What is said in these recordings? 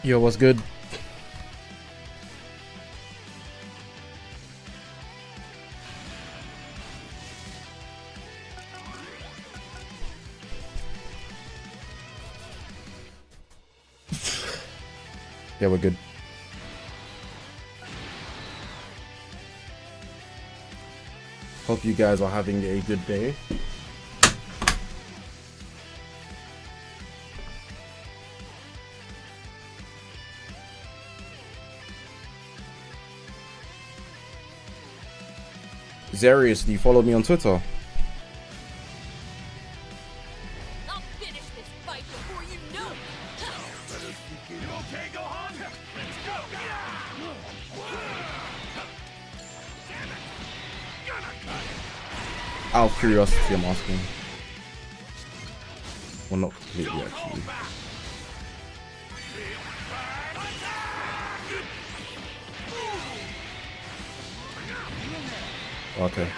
Yo, what's good? Yeah, we're good. Hope you guys are having a good day. Zarius, do you follow me on Twitter? I'll finish this fight before you know it. You okay, Gohan? Let's go! Out of curiosity, I'm asking. Well, not completely, actually. Okay.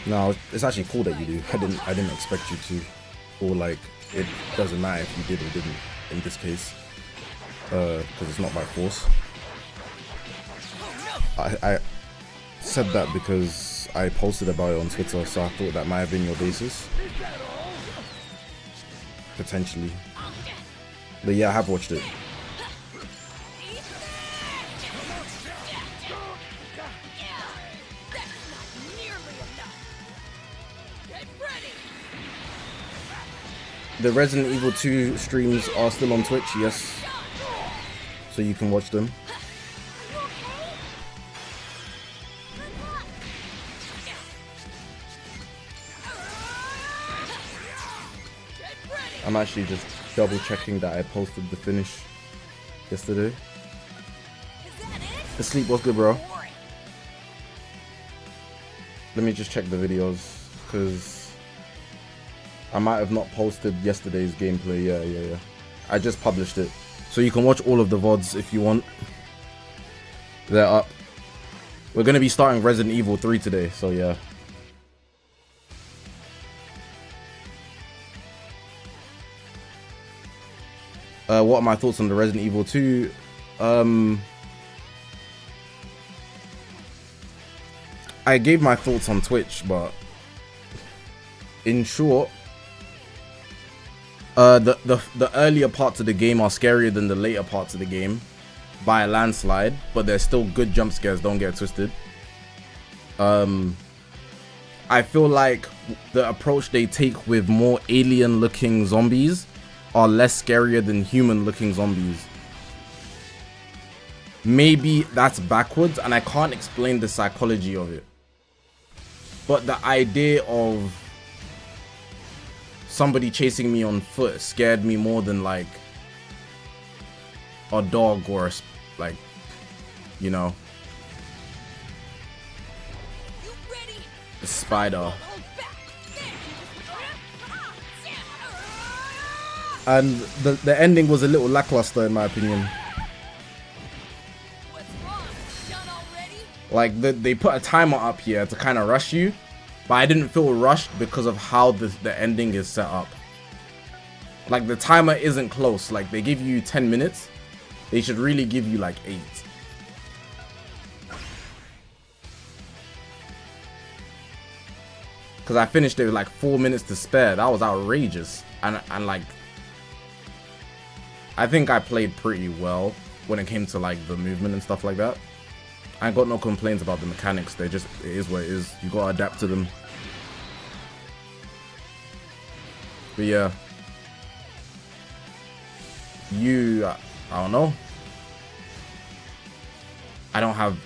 No, it's actually cool that you do. I didn't expect you to, or like it doesn't matter if you did or didn't in this case, because it's not by force. I said that because I posted about it on Twitter, so I thought that might have been your basis, potentially. But yeah, I have watched it. The Resident Evil 2 streams are still on Twitch, yes. So you can watch them. I'm actually just double checking that I posted the finish yesterday. The sleep was good, bro. Let me just check the videos, because I might have not posted yesterday's gameplay. Yeah. I just published it. So you can watch all of the VODs if you want. They're up. We're going to be starting Resident Evil 3 today, so yeah. What are my thoughts on the Resident Evil 2? I gave my thoughts on Twitch, but in short, the earlier parts of the game are scarier than the later parts of the game by a landslide, but there's still good jump scares, don't get it twisted. I feel like the approach they take with more alien looking zombies are less scarier than human looking zombies. Maybe that's backwards and I can't explain the psychology of it, but the idea of somebody chasing me on foot scared me more than like a dog or a, like, you know, a spider. And the ending was a little lackluster in my opinion. Like they put a timer up here to kind of rush you, but I didn't feel rushed because of how the ending is set up. Like the timer isn't close. Like they give you 10 minutes. They should really give you like 8. Because I finished it with like 4 minutes to spare. That was outrageous. And like, I think I played pretty well when it came to like the movement and stuff like that. I got no complaints about the mechanics. They just, it is what it is. You gotta adapt to them. But yeah, I don't know. I don't have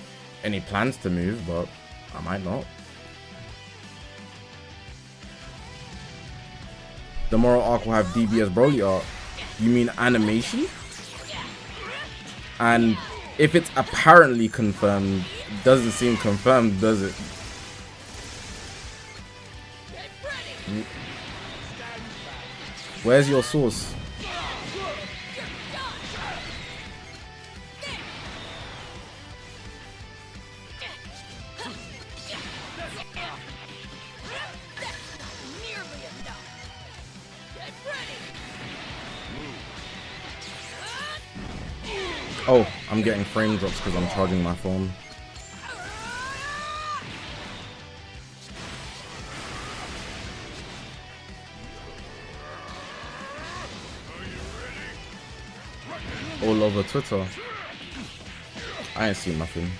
any plans to move, but I might not. The moral arc will have DBS Broly art. You mean animation? And if it's apparently confirmed, doesn't seem confirmed, does it? Where's your source? Oh, I'm getting frame drops because I'm charging my phone. All over Twitter. I ain't seen nothing.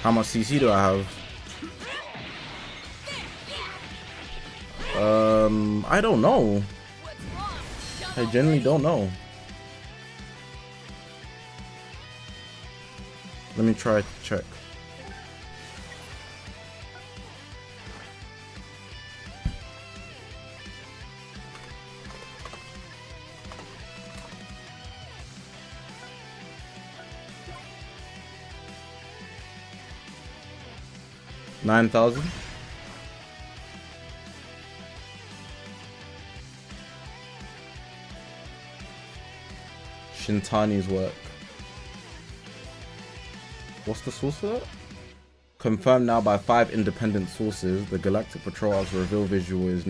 How much CC do I have? I don't know. I genuinely don't know. Let me try to check. $9,000. Shintani's work. What's the source for that? Confirmed now by 5 independent sources. The Galactic Patrol Arc's reveal visual is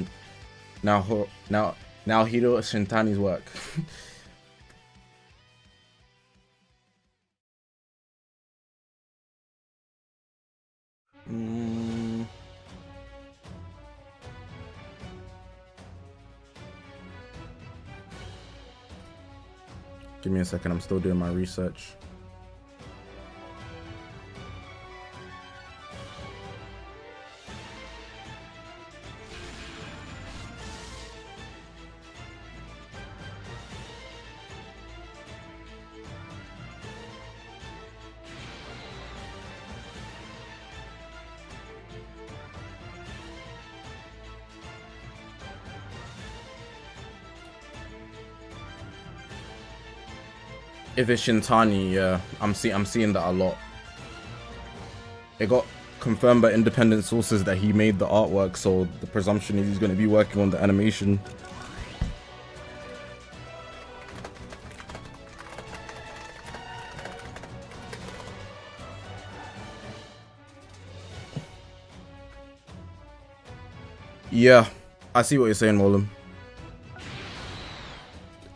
now Hiro Shintani's work. Give me a second, I'm still doing my research. If it's Shintani, yeah, I'm seeing that a lot. It got confirmed by independent sources that he made the artwork, so the presumption is he's going to be working on the animation. Yeah, I see what you're saying, Roland.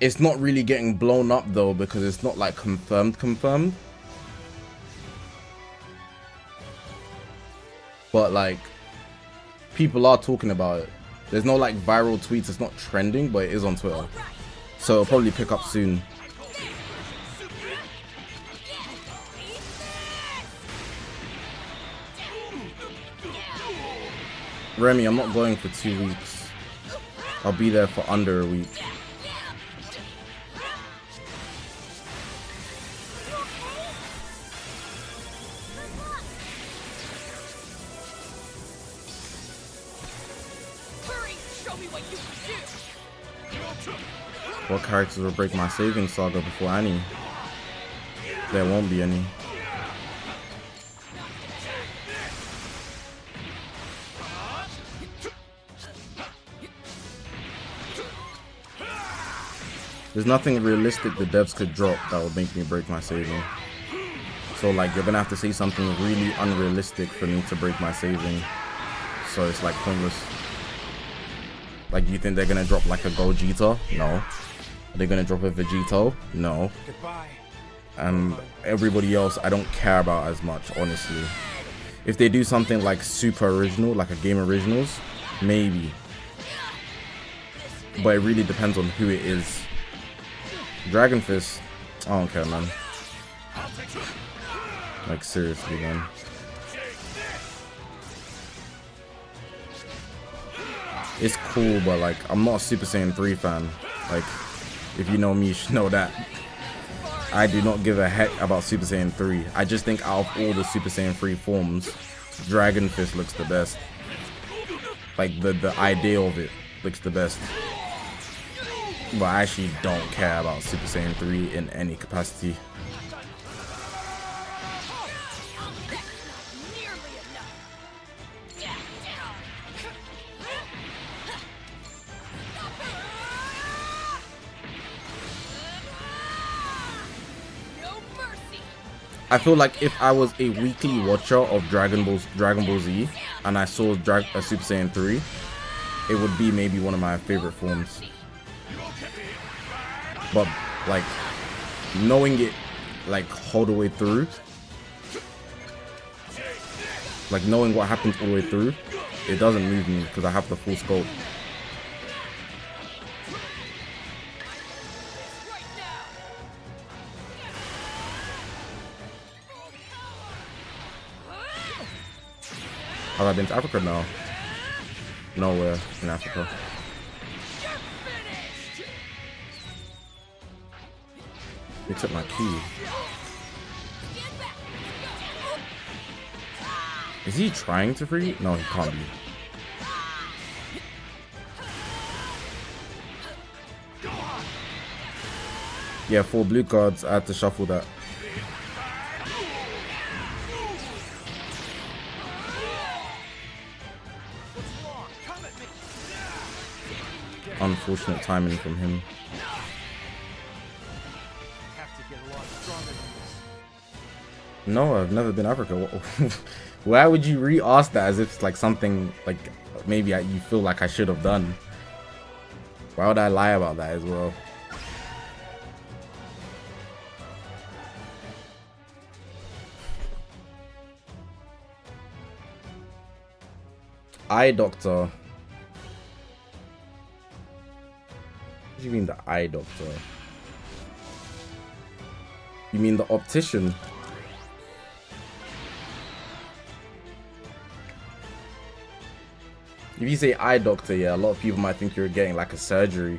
It's not really getting blown up though, because it's not like confirmed. But like, people are talking about it. There's no like viral tweets, it's not trending, but it is on Twitter. So it'll probably pick up soon. Remy, I'm not going for 2 weeks. I'll be there for under a week. What characters will break my saving saga before Annie? There won't be any. There's nothing realistic the devs could drop that would make me break my saving. So like, you're gonna have to say something really unrealistic for me to break my saving. So it's like pointless. Like, you think they're gonna drop like a Gogeta? No. Are they gonna drop a Vegito? No. And everybody else I don't care about as much, honestly. If they do something like super original, like a game originals, maybe. But it really depends on who it is. Dragon Fist, I don't care, man. Like, seriously, man. It's cool, but like, I'm not a Super Saiyan 3 fan. Like, if you know me, you should know that. I do not give a heck about Super Saiyan 3. I just think out of all the Super Saiyan 3 forms, Dragon Fist looks the best. Like the idea of it looks the best. But I actually don't care about Super Saiyan 3 in any capacity. I feel like if I was a weekly watcher of Dragon Ball Z and I saw Super Saiyan 3, it would be maybe one of my favorite forms. But like knowing it like all the way through, like knowing what happens all the way through, it doesn't move me because I have the full scope. Have I been to Africa? No. Nowhere in Africa. He took my key. Is he trying to free? No, he can't be. Yeah, 4 blue cards. I had to shuffle that. Unfortunate timing from him. No, I've never been to Africa. Why would you re-ask that as if it's like something like maybe you feel like I should have done? Why would I lie about that as well? Eye doctor. What do you mean the eye doctor? You mean the optician? If you say eye doctor, yeah, a lot of people might think you're getting like a surgery.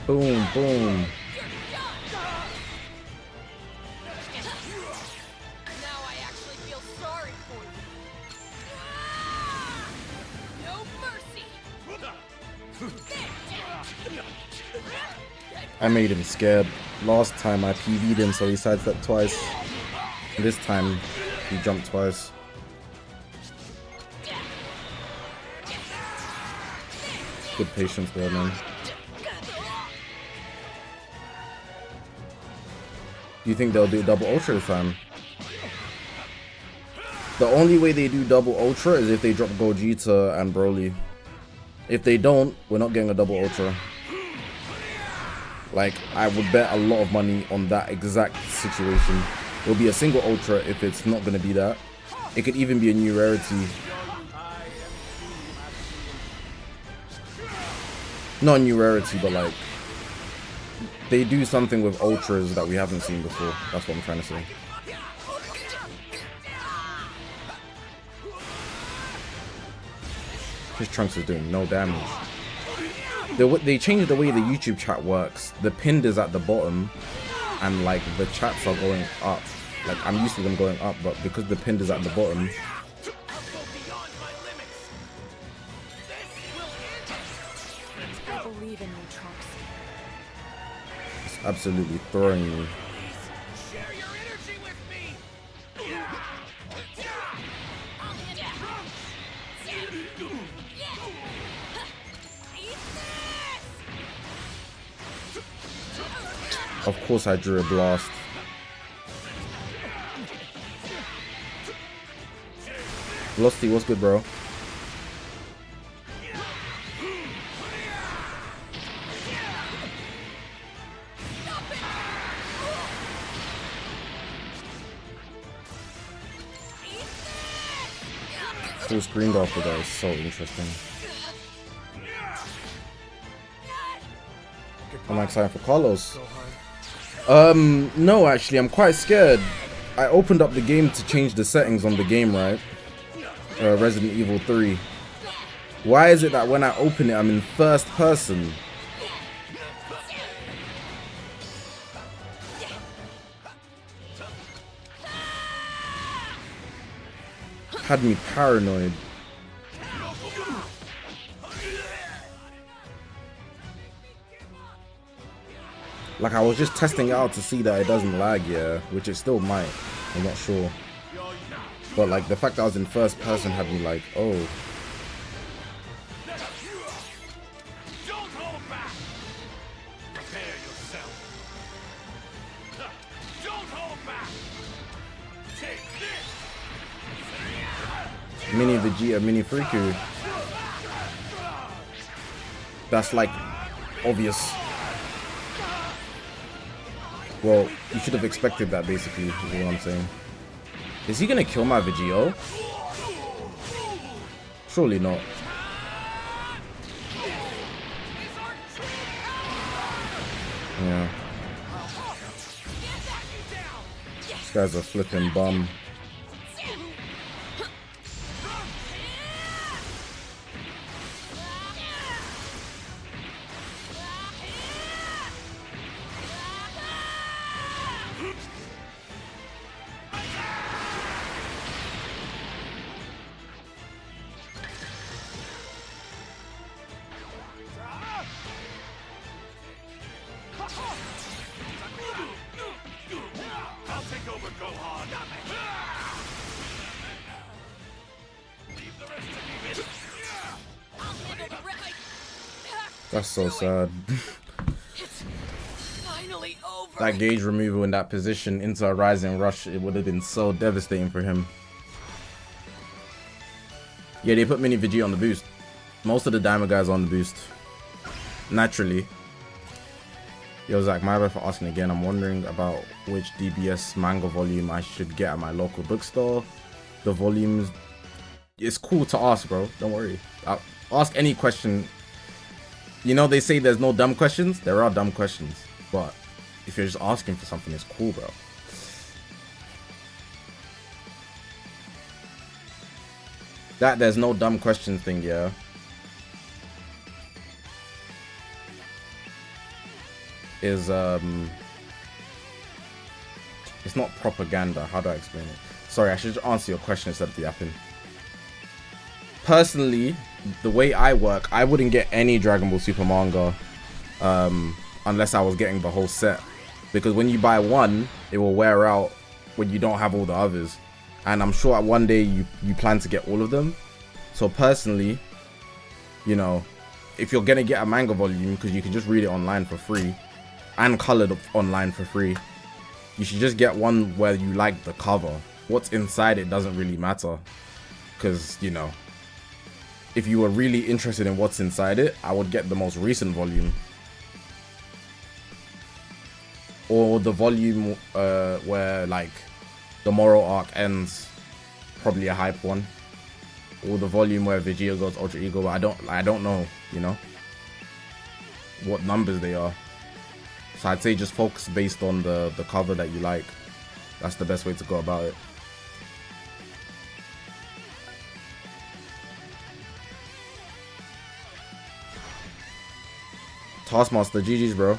Boom, boom. Now I actually feel sorry for you. No mercy. I made him scared. Last time I PV'd him, so he sidestepped twice. This time he jumped twice. Good patience there, man. Do you think they'll do double ultra this time? The only way they do double ultra is if they drop Gogeta and Broly. If they don't, we're not getting a double ultra. Like, I would bet a lot of money on that exact situation. It'll be a single ultra if it's not going to be that. It could even be a new rarity. Not a new rarity, but like, they do something with ultras that we haven't seen before. That's what I'm trying to say. His Trunks is doing no damage. They changed the way the YouTube chat works. The pinned is at the bottom, and like the chats are going up. Like, I'm used to them going up, but because the pinned is at the bottom. I believe in you, Trunks. It's absolutely throwing me. Share your energy with me. Of course I drew a blast. Velocity, what's good, bro? Full screened after that is so interesting. I'm excited for Carlos. No, actually, I'm quite scared. I opened up the game to change the settings on the game, right? Resident Evil 3. Why is it that when I open it, I'm in first person? Had me paranoid. Like, I was just testing it out to see that it doesn't lag, yeah, which it still might. I'm not sure. But like, the fact that I was in first person had me like, oh. Mini Vegeta, mini Friku. That's like obvious. Well, you should have expected that, basically, is what I'm saying. Is he gonna kill my Vegito? Surely not. Yeah. This guy's a flipping bum. That's so sad. Finally over. That gauge removal in that position into a rising rush, it would have been so devastating for him. Yeah, they put Mini Vegeta on the boost. Most of the Diamond guys are on the boost. Naturally. Yo, Zach, my bad for asking again. I'm wondering about which DBS manga volume I should get at my local bookstore. The volumes... It's cool to ask, bro. Don't worry. I'll ask any question. You know, they say there's no dumb questions. There are dumb questions. But if you're just asking for something, it's cool, bro. That there's no dumb question thing, yeah. Is it's not propaganda. How do I explain it? Sorry, I should just answer your question instead of yapping. Personally, the way I work, I wouldn't get any Dragon Ball Super manga unless I was getting the whole set, because when you buy one, it will wear out when you don't have all the others, and I'm sure at one day you plan to get all of them. So personally, you know, if you're gonna get a manga volume, because you can just read it online for free and colored online for free, you should just get one where you like the cover. What's inside it doesn't really matter, because, you know, if you were really interested in what's inside it, I would get the most recent volume, or the volume where like the Moro arc ends, probably a hype one, or the volume where Vegeta goes Ultra Ego. But I don't know, you know, what numbers they are. So I'd say just focus based on the cover that you like. That's the best way to go about it. Taskmaster, GG's, bro.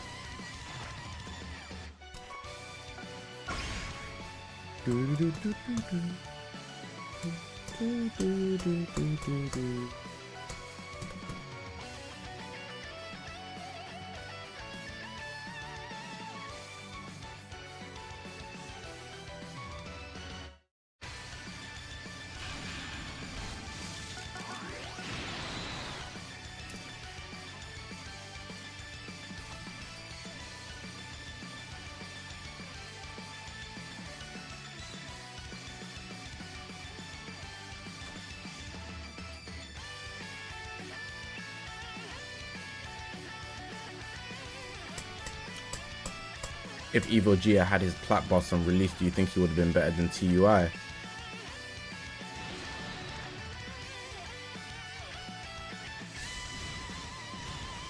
if Evo Vegeta had his plat buffs on release, do you think he would have been better than TUI?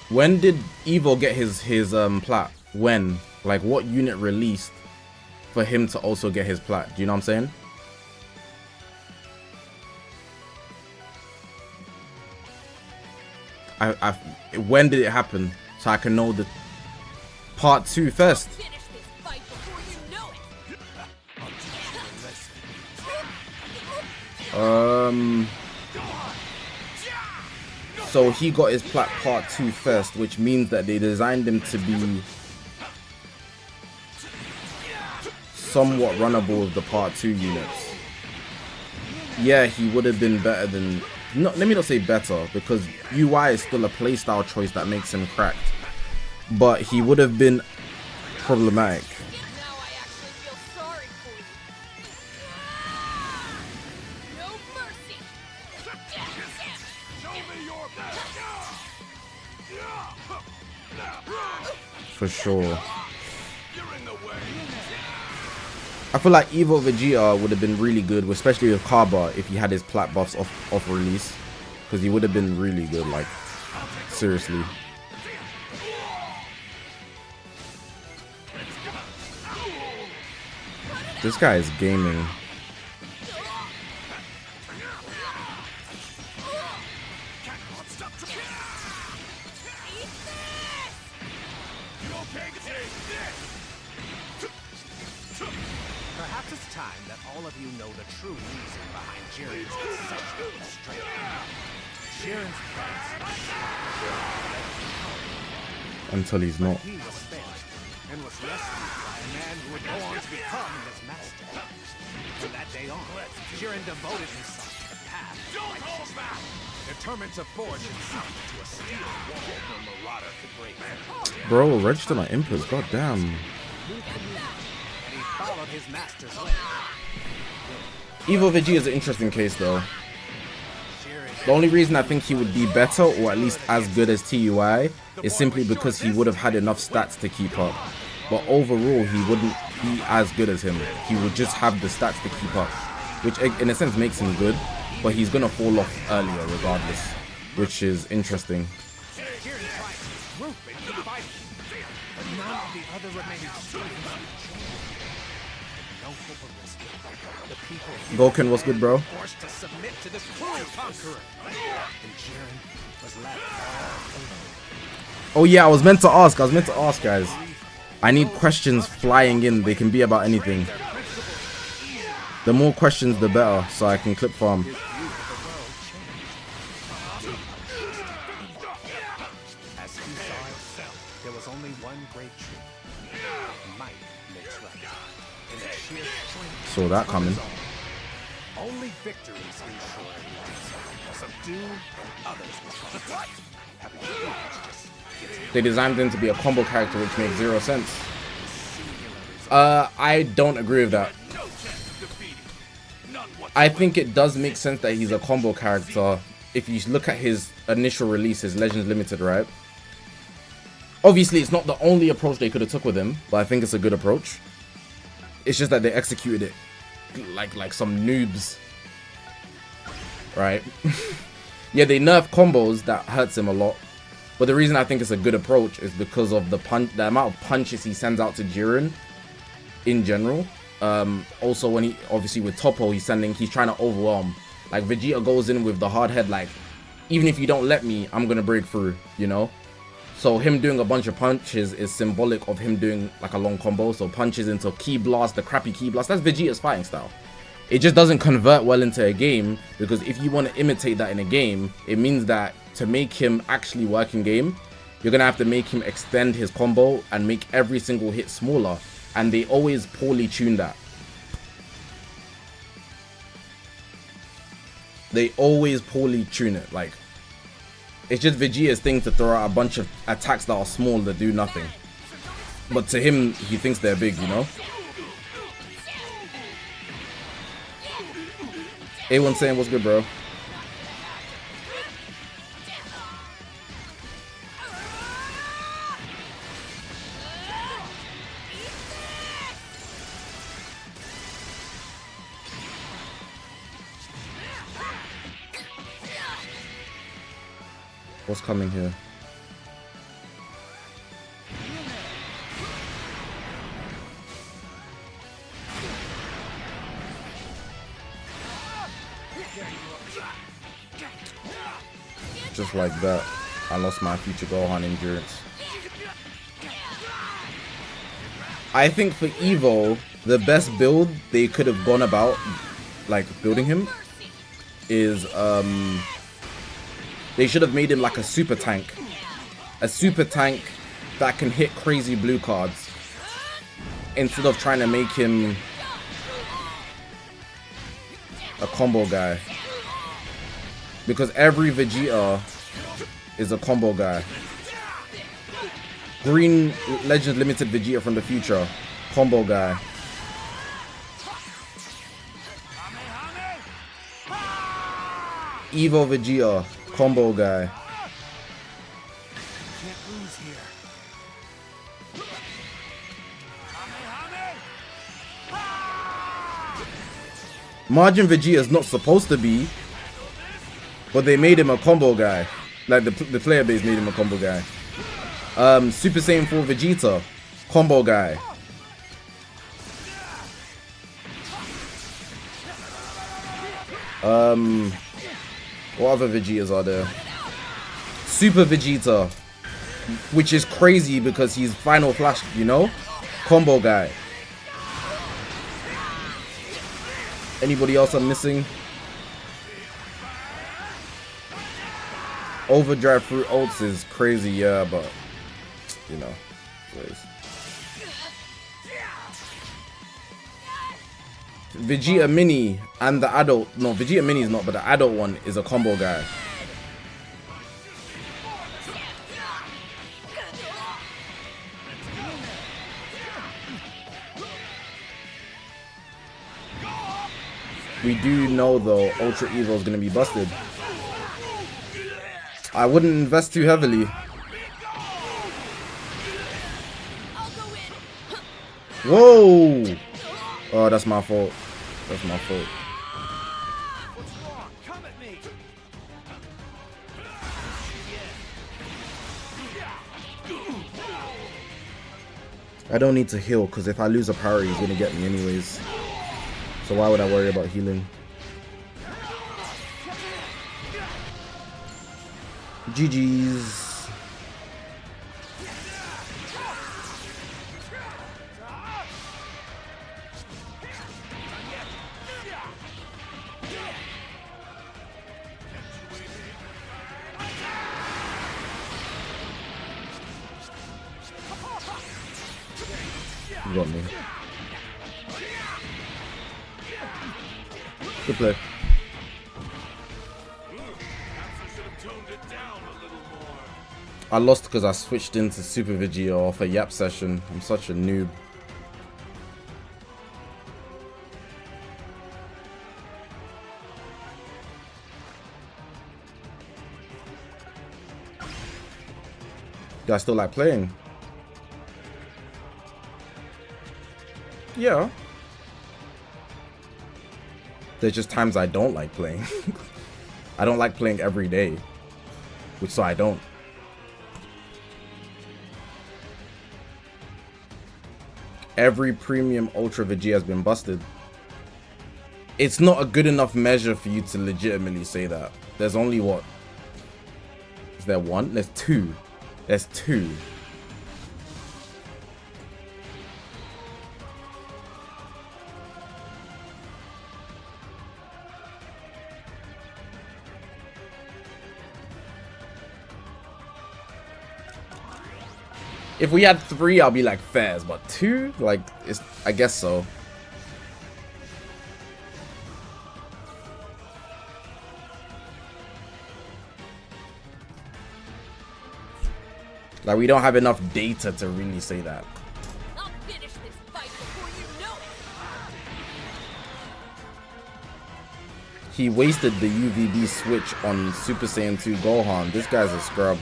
When did Evo get his plat? When? Like, what unit released for him to also get his plat? Do you know what I'm saying? When did it happen? So I can know the part 2 first. Finish this fight before you know it. So he got his plat part 2 first, which means that they designed him to be somewhat runnable with the part 2 units. Yeah, he would have been better than... No, let me not say better, because UI is still a playstyle choice that makes him cracked. But he would have been problematic. Now I actually feel sorry for you. No mercy. Show me your best. For sure. I feel like Evo Vegeta would have been really good, especially with Kaba, if he had his plat buffs off release. Because he would have been really good, like, seriously. This guy is gaming. Perhaps it's time that all of you know the true reason behind Jiren's exceptional strength. Jiren's Until he's not. he was spared and was rescued by a man who would go on to become his master. From that day on, Jiren devoted himself to the path of righteousness, determined to forge himself into a steel wall no marauder could break. Bro, register my inputs, goddamn. And he followed his master's way. Evo Vegeta is an interesting case though. The only reason I think he would be better, or at least as good as TUI, is simply because he would have had enough stats to keep up. But overall, he wouldn't be as good as him. He would just have the stats to keep up, which in a sense makes him good, but he's gonna fall off earlier regardless, which is interesting. Jiren tried to group and keep fighting, but none of the other remaining students would join. No hope of rescue. The people Goku, what's good, bro? forced to submit to this cruel conqueror, and Jiren was left all alone. Oh yeah, I was meant to ask, guys. I need questions flying in. They can be about anything. The more questions, the better, so I can clip farm. As he saw it, there was only one great truth. Might makes right. And the sheer strength Saw that coming. only victories ensure it. Subdue others will come. Having justice gets They designed him to be a combo character, which makes 0 sense. I don't agree with that. I think it does make sense that he's a combo character if you look at his initial release, his Legends Limited, right? Obviously, it's not the only approach they could have took with him, but I think it's a good approach. It's just that they executed it like some noobs, right? Yeah, they nerf combos that hurts him a lot, but the reason I think it's a good approach is because of the amount of punches he sends out to Jiren in general. Also, when he obviously with Toppo, he's trying to overwhelm. Like Vegeta goes in with the hard head, like, even if you don't let me, I'm gonna break through, you know. So him doing a bunch of punches is symbolic of him doing like a long combo. So punches into Ki Blast, the crappy Ki Blast, that's Vegeta's fighting style. It just doesn't convert well into a game, because if you want to imitate that in a game, it means that to make him actually work in game, you're gonna have to make him extend his combo and make every single hit smaller, and they always poorly tune that. They always poorly tune it. Like, it's just Vegeta's thing to throw out a bunch of attacks that are small that do nothing, but to him, he thinks they're big, you know. A1 saying what's good, bro. What's coming here? Just like that, I lost my future Gohan endurance. I think for Evo, the best build they could have gone about, like building him, is they should have made him like a super tank. A super tank that can hit crazy blue cards. Instead of trying to make him a combo guy. Because every Vegeta is a combo guy. Green Legends Limited Vegeta from the future, combo guy. Evo Vegeta, combo guy. Can't lose here. Margin Vegeta is not supposed to be, but they made him a combo guy. Like the player base made him a combo guy. Super Saiyan 4 Vegeta, combo guy. What other Vegetas are there? Super Vegeta, which is crazy because he's Final Flash, you know? Combo guy. Anybody else I'm missing? Overdrive through ults is crazy, yeah, but you know, please. Vegeta Mini and the adult, no, Vegeta Mini is not, but the adult one is a combo guy. We do know though, Ultra Evo is gonna be busted. I wouldn't invest too heavily. Whoa! Oh, that's my fault. That's my fault. What's wrong? Come at me. I don't need to heal because if I lose a power, he's gonna get me anyways. So why would I worry about healing? GG's. You got me. Good play. I lost because I switched into Super Vegeta off a Yap session. I'm such a noob. Do I still like playing? Yeah. There's just times I don't like playing. I don't like playing every day. Which so I don't. Every premium Ultra Vegeta has been busted. It's not a good enough measure for you to legitimately say that. There's only what? Is there one? There's two. There's two. If we had three, I'll be like fairs, but two, like, it's, I guess so. Like, we don't have enough data to really say that. I'll finish this fight before you know it. He wasted the UVB switch on Super Saiyan 2 Gohan. This guy's a scrub.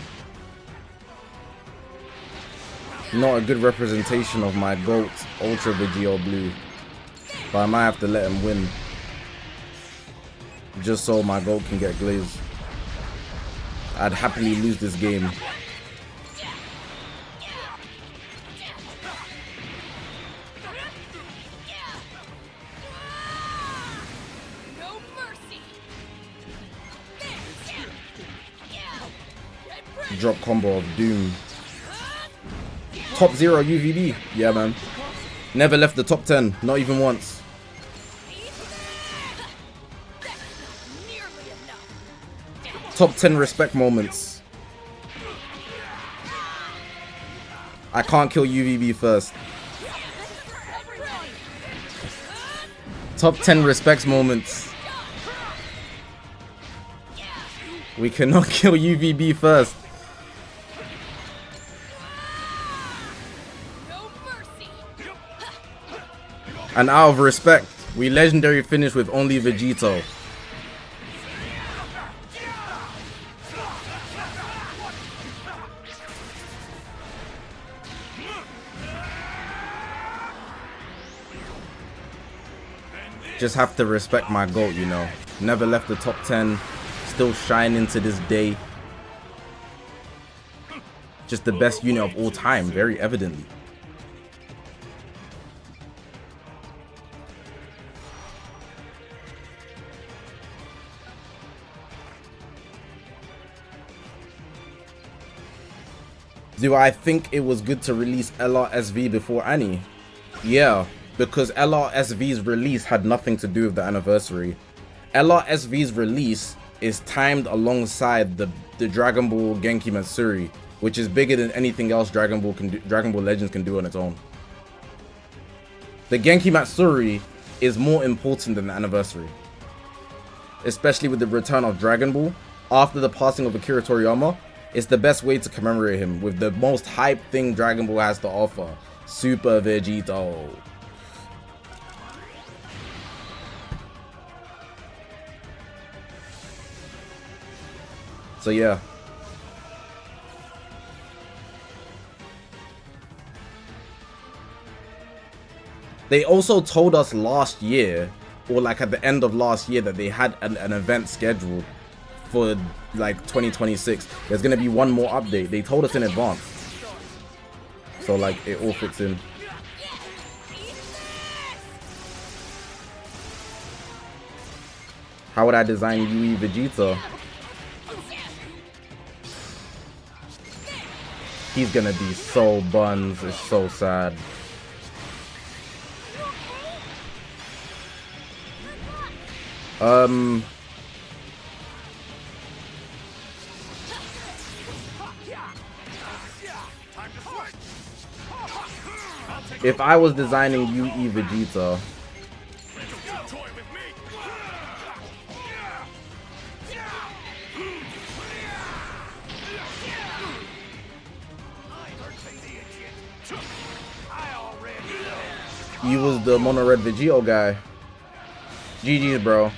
Not a good representation of my GOAT, Ultra Vegeta Blue. But I might have to let him win. Just so my GOAT can get glazed. I'd happily lose this game. No mercy. Drop combo of doom. Top 0 UVB. Yeah, man. Never left the top 10. Not even once. Top 10 respect moments. I can't kill UVB first. Top 10 respects moments. We cannot kill UVB first. And out of respect, we legendary finish with only Vegito. Just have to respect my GOAT, you know. Never left the top 10. Still shining to this day. Just the best unit of all time, very evidently. Do I think it was good to release LRSV before Annie? Yeah, because LRSV's release had nothing to do with the anniversary. LRSV's release is timed alongside the Dragon Ball Genki Matsuri, which is bigger than anything else Dragon Ball Legends can do on its own. The Genki Matsuri is more important than the anniversary, especially with the return of Dragon Ball after the passing of Akira Toriyama. It's the best way to commemorate him with the most hype thing Dragon Ball has to offer, Super Vegito. So yeah. They also told us last year, or like at the end of last year, that they had an event scheduled for like 2026. There's gonna be one more update. They told us in advance. So like it all fits in. How would I design UE Vegeta? He's gonna be so buns. It's so sad. If I was designing UE Vegeta, you was the Mono Red Vegito guy. GG's, bro.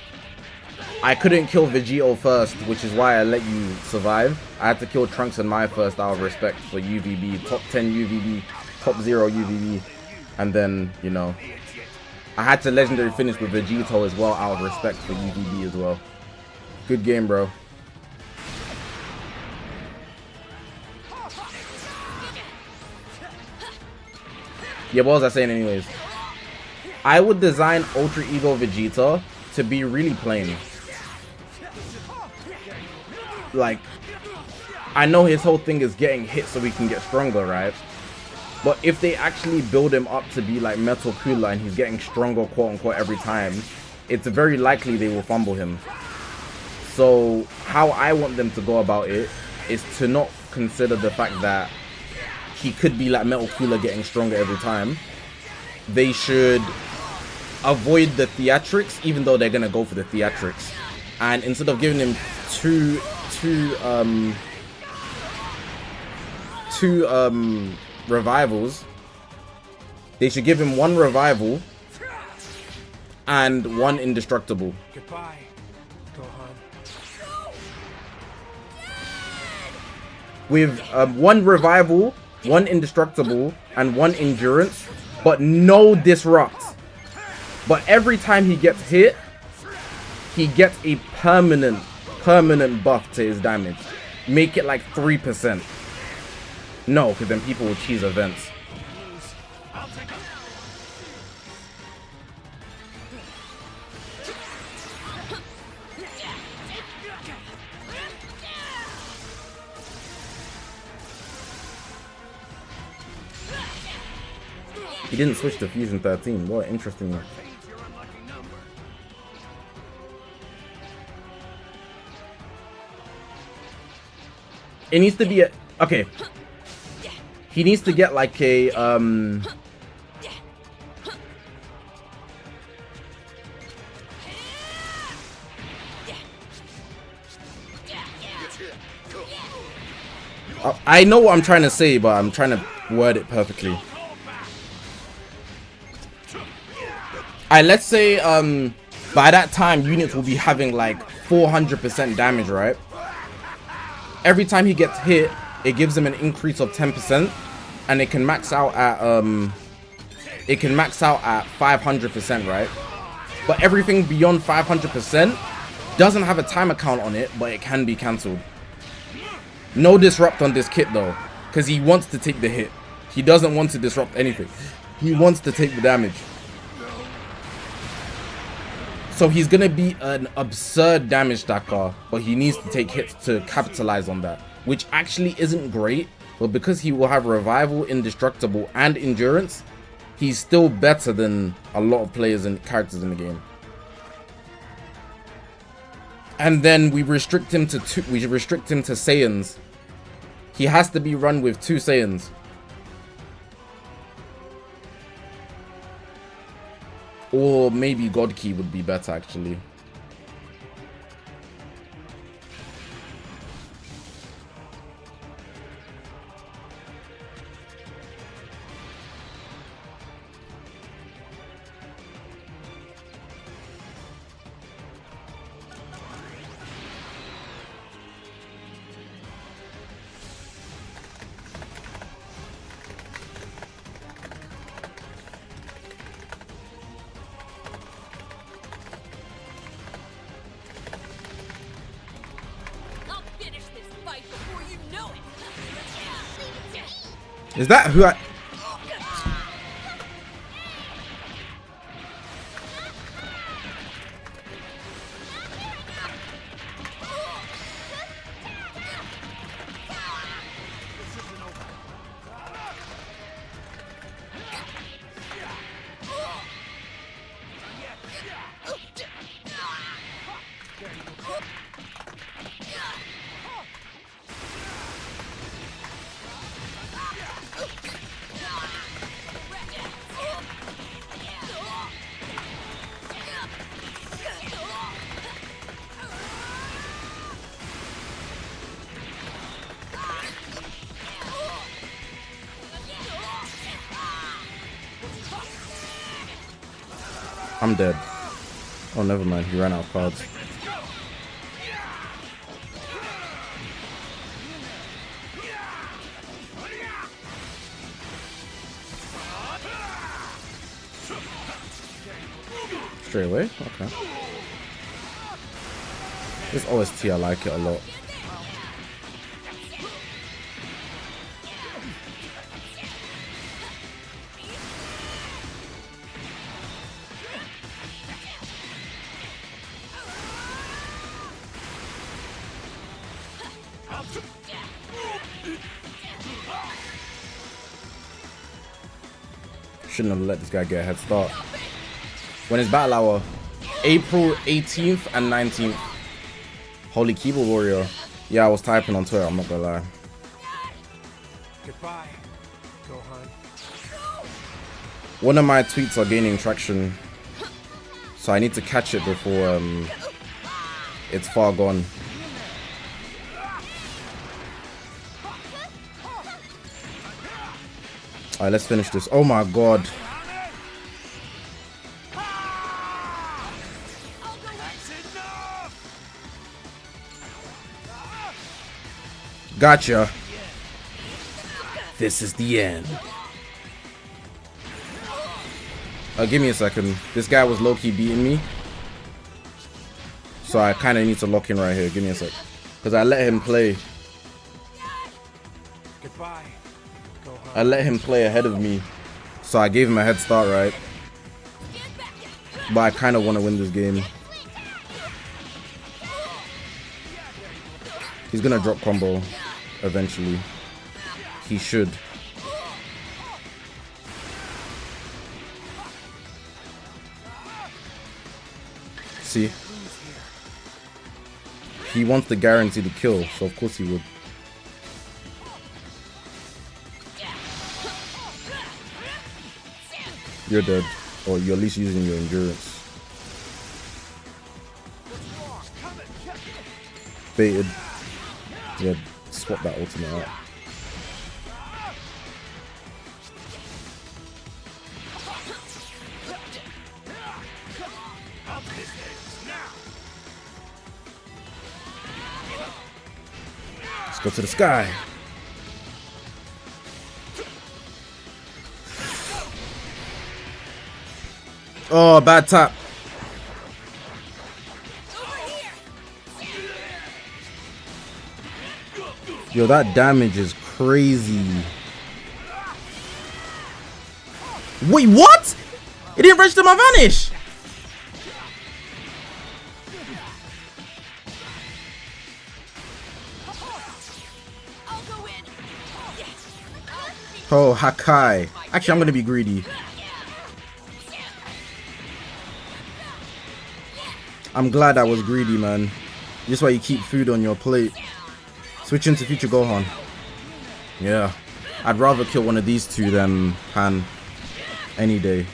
I couldn't kill Vegito first, which is why I let you survive. I had to kill Trunks and Mai first out of respect for UVB. Top 10 UVB, top 0 UVB. And then, you know, I had to legendary finish with Vegito as well out of respect for UVB as well. Good game, bro. Yeah, what was I saying anyways? I would design Ultra Ego Vegeta to be really plain. Like, I know his whole thing is getting hit so we can get stronger, right? But if they actually build him up to be like Metal Cooler and he's getting stronger, quote unquote, every time, it's very likely they will fumble him. So how I want them to go about it is to not consider the fact that he could be like Metal Cooler getting stronger every time. They should avoid the theatrics, even though they're gonna go for the theatrics. And instead of giving him two revivals, they should give him one revival and one indestructible. Goodbye, Gohan. With one revival, one indestructible, and one endurance, but no disrupt. But every time he gets hit, he gets a permanent buff to his damage. make it like 3%. No, because then people will cheese events. He didn't switch to Fusion 13. What interesting. It needs to be a... Okay. He needs to get like a... I know what I'm trying to say, but I'm trying to word it perfectly. Let's say by that time units will be having like 400% damage, right? Every time he gets hit, it gives him an increase of 10%, and it can max out at 500%, right? But everything beyond 500% doesn't have a timer count on it, but it can be cancelled. No disrupt on this kit though, because he wants to take the hit. He doesn't want to disrupt anything. He wants to take the damage. So he's gonna be an absurd damage stacker, but he needs to take hits to capitalize on that, which actually isn't great. But because he will have revival, indestructible, and endurance, he's still better than a lot of players and characters in the game. And then we restrict him to Saiyans. He has to be run with 2 Saiyans. Or maybe God Key would be better actually. Is that who I... I'm dead. Oh, never mind. He ran out of cards. Straight away? Okay. This OST, I like it a lot. Shouldn't have let this guy get a head start. When is battle hour? April 18th and 19th. Holy Keyboard Warrior. Yeah, I was typing on Twitter, I'm not gonna lie. Goodbye, Gohan. One of my tweets are gaining traction, so I need to catch it before it's far gone. Alright, let's finish this. Oh my god. Gotcha. This is the end. Give me a second. This guy was low-key beating me, so I kind of need to lock in right here. Give me a sec. Because I let him play Goodbye. I let him play ahead of me, so I gave him a head start, right? But I kind of want to win this game. He's gonna drop combo eventually. He should. See? He wants the guarantee to kill, so of course he would. You're dead. Or you're at least using your endurance. Baited. Yeah, swap that ultimate out. Let's go to the sky. Oh, bad tap. Yo, that damage is crazy. Wait, what? It didn't register my vanish. Oh, Hakai. Actually, I'm gonna be greedy. I'm glad I was greedy, man. This is why you keep food on your plate. Switch into Future Gohan. Yeah. I'd rather kill one of these two than Pan. Any day.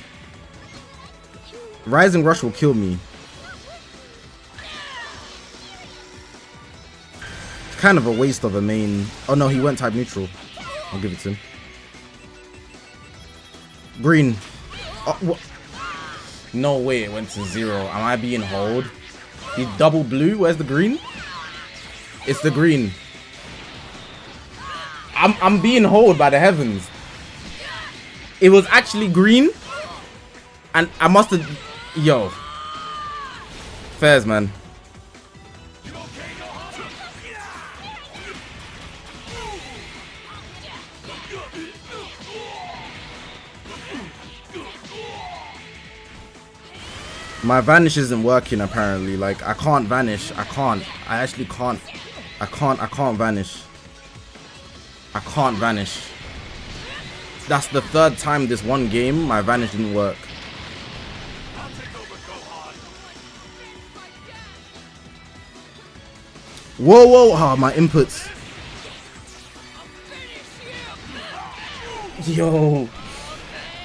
Rising Rush will kill me. It's kind of a waste of a main. Oh no, he went type neutral. I'll give it to him. Green. Oh, what? No way it went to 0. Am I being hold? He double blue. Where's the green? It's the green. I'm being hold by the heavens. It was actually green. And I must have... Yo. Fairs, man. My vanish isn't working apparently. Like, I can't vanish. I can't. I actually can't. I can't vanish. I can't vanish. That's the 3rd time this one game my vanish didn't work. Whoa, whoa. Oh, my inputs. Yo.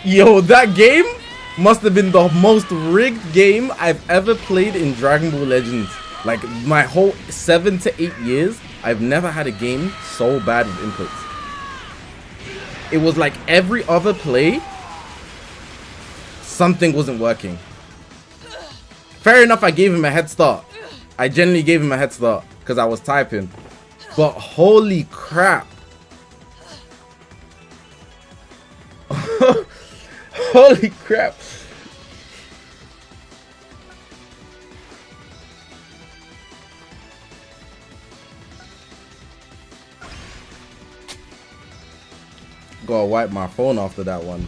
Yo, that game must have been the most rigged game I've ever played in Dragon Ball Legends. Like, my whole 7 to 8 years, I've never had a game so bad with inputs. It was like every other play, something wasn't working. Fair enough, I gave him a head start. I genuinely gave him a head start because I was typing. But holy crap. Holy crap. Gotta wipe my phone after that one.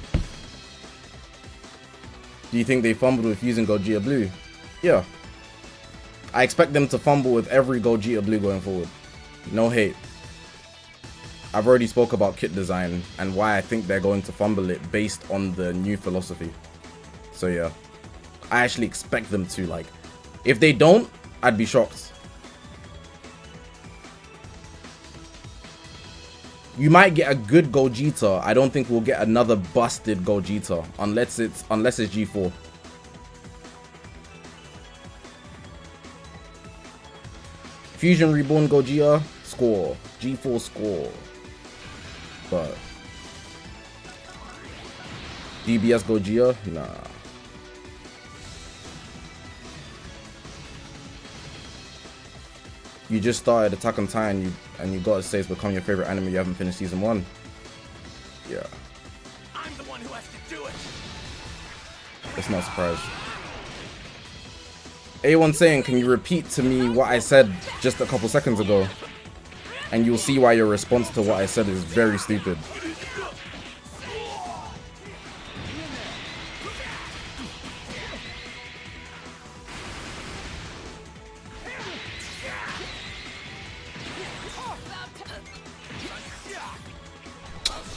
Do you think they fumbled with using Gogeta Blue? Yeah. I expect them to fumble with every Gogeta Blue going forward. No hate. I've already spoke about kit design and why I think they're going to fumble it based on the new philosophy. So yeah, I actually expect them to. Like, if they don't, I'd be shocked. You might get a good Gogeta. I don't think we'll get another busted Gogeta unless it's G4. Fusion Reborn Gogeta, score. G4 score. But DBS Gogeta, nah. You just started Attack on Titan and you gotta say it's become your favorite anime. You haven't finished season 1. Yeah. I'm the one who has to do it. It's not a surprise. A1 saying, can you repeat to me what I said just a couple seconds ago? and you'll see why your response to what I said is very stupid.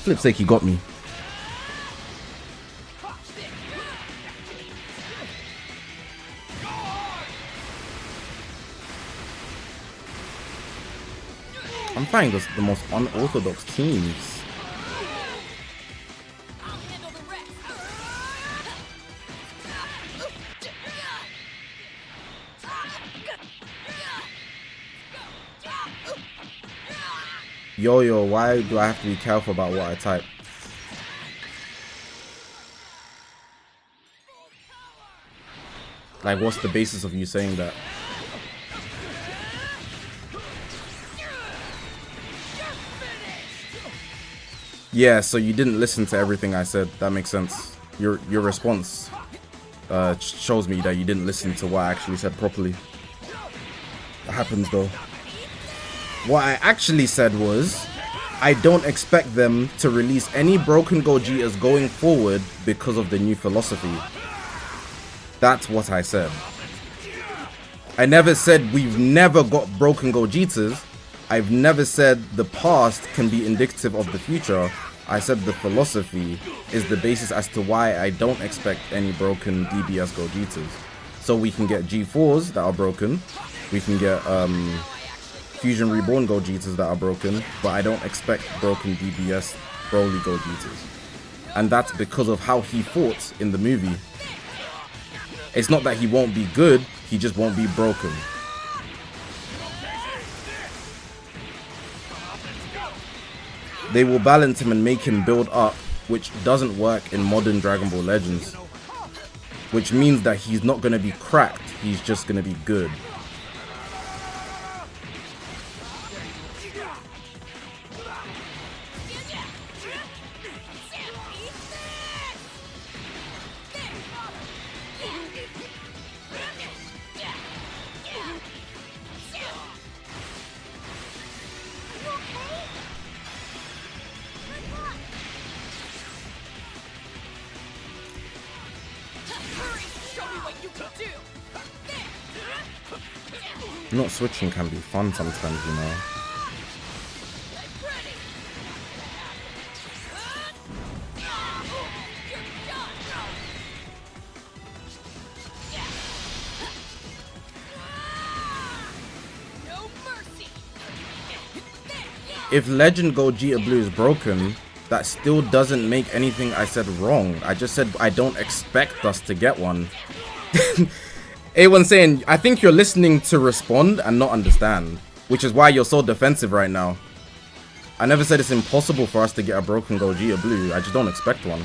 Flip's sake, he got me. I'm finding the most unorthodox teams. I'll handle the rest. Yo, why do I have to be careful about what I type? Like, what's the basis of you saying that? Yeah, so you didn't listen to everything I said. That makes sense. Your response shows me that you didn't listen to what I actually said properly. That happens though. What I actually said was, I don't expect them to release any broken Gogetas going forward because of the new philosophy. That's what I said. I never said we've never got broken Gogetas. I've never said the past can be indicative of the future. I said the philosophy is the basis as to why I don't expect any broken DBS Gogetas. So we can get G4s that are broken. We can get Fusion Reborn Gogetas that are broken. But I don't expect broken DBS Broly Gogetas. And that's because of how he fought in the movie. It's not that he won't be good, he just won't be broken. They will balance him and make him build up, which doesn't work in modern Dragon Ball Legends. Which means that he's not going to be cracked, he's just going to be good. Not switching can be fun sometimes, you know. If Legend Gogeta Blue is broken, that still doesn't make anything I said wrong. I just said I don't expect us to get one. A1 saying, I think you're listening to respond and not understand, which is why you're so defensive right now. I never said it's impossible for us to get a broken Gogeta Blue. I just don't expect one.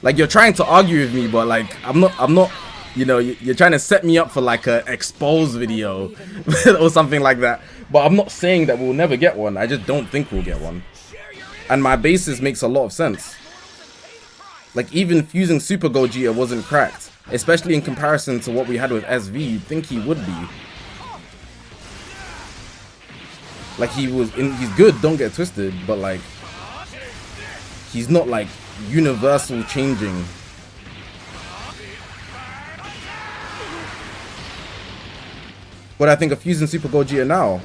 Like, you're trying to argue with me, but like, I'm not, you know, you're trying to set me up for like a expose video or something like that. But I'm not saying that we'll never get one. I just don't think we'll get one. And my basis makes a lot of sense. Like, even fusing Super Gogeta wasn't cracked. Especially in comparison to what we had with SV, you'd think he would be. Like, he's good, don't get twisted, but like, he's not like universal changing. But I think of fusing Super Gogeta now,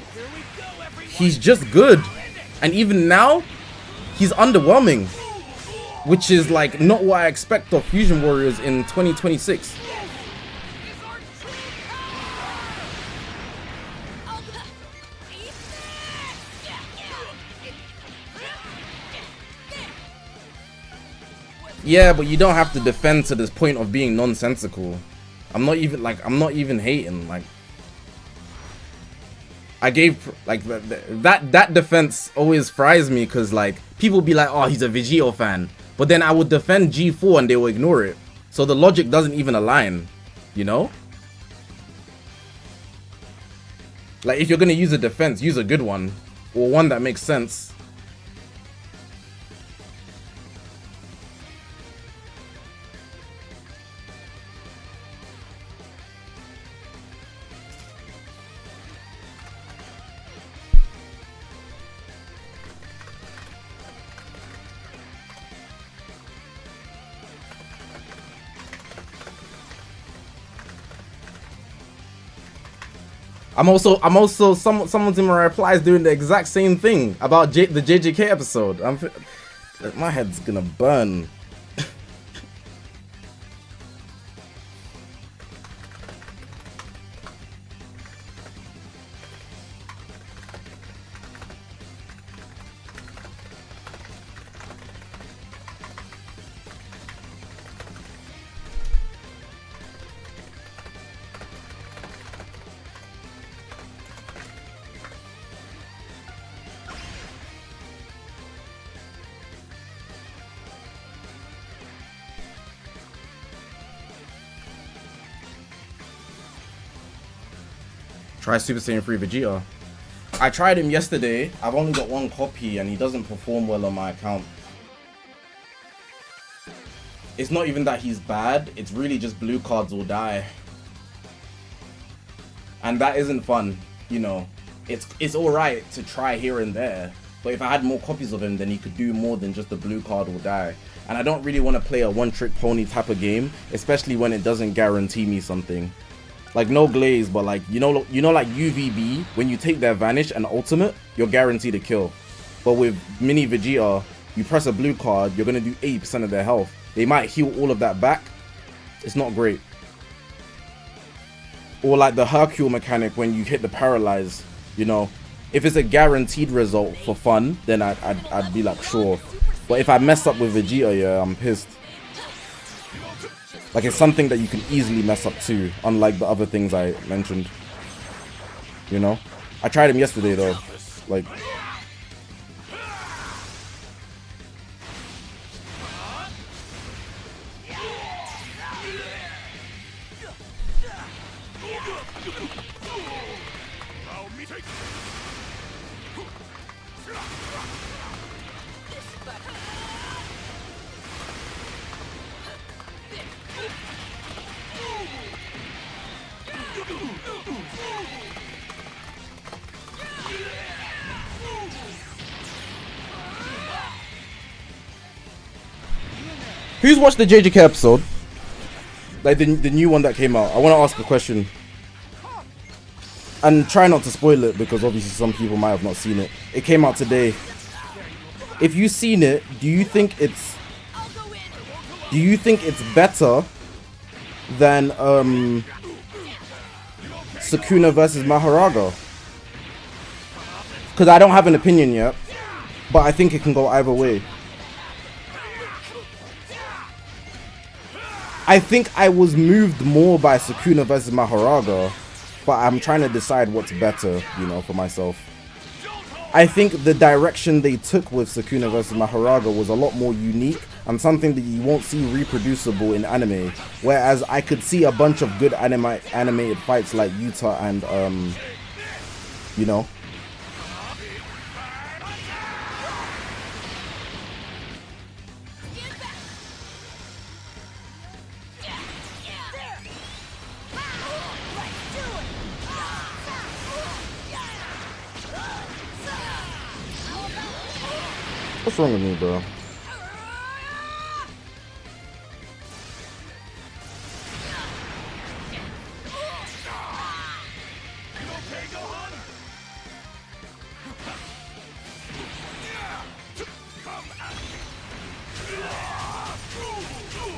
he's just good. And even now, he's underwhelming. Which is like not what I expect of Fusion Warriors in 2026. Yeah, but you don't have to defend to this point of being nonsensical. I'm not even hating. Like, I gave like that defense always fries me, because like people be like, oh, he's a Vegito fan. But then I would defend G4 and they will ignore it. So the logic doesn't even align, you know? Like, if you're gonna use a defense, use a good one. Or one that makes sense. I'm also someone's in my replies doing the exact same thing about the JJK episode. My head's gonna burn. Try Super Saiyan 3 Vegeta. I tried him yesterday. I've only got one copy and he doesn't perform well on my account. It's not even that he's bad. It's really just blue cards will die. And that isn't fun, you know. It's alright to try here and there. But if I had more copies of him, then he could do more than just the blue card will die. And I don't really want to play a one-trick pony type of game, especially when it doesn't guarantee me something. Like, no glaze, but like, you know like UVB, when you take their Vanish and Ultimate, you're guaranteed a kill. But with Mini Vegeta, you press a blue card, you're going to do 80% of their health. They might heal all of that back. It's not great. Or like the Hercule mechanic when you hit the Paralyze, you know. If it's a guaranteed result for fun, then I'd be like, sure. But if I mess up with Vegeta, yeah, I'm pissed. Like, it's something that you can easily mess up too, unlike the other things I mentioned. You know? I tried him yesterday though. Like... Who's watched the JJK episode? Like the new one that came out. I want to ask a question. And try not to spoil it because obviously some people might have not seen it. It came out today. If you've seen it, do you think it's better than Sukuna versus Maharaga? Because I don't have an opinion yet, but I think it can go either way. I think I was moved more by Sukuna versus Maharaga, but I'm trying to decide what's better, you know, for myself. I think the direction they took with Sukuna versus Maharaga was a lot more unique and something that you won't see reproducible in anime. Whereas I could see a bunch of good animated fights like Yuta and, you know. What's wrong with me, bro?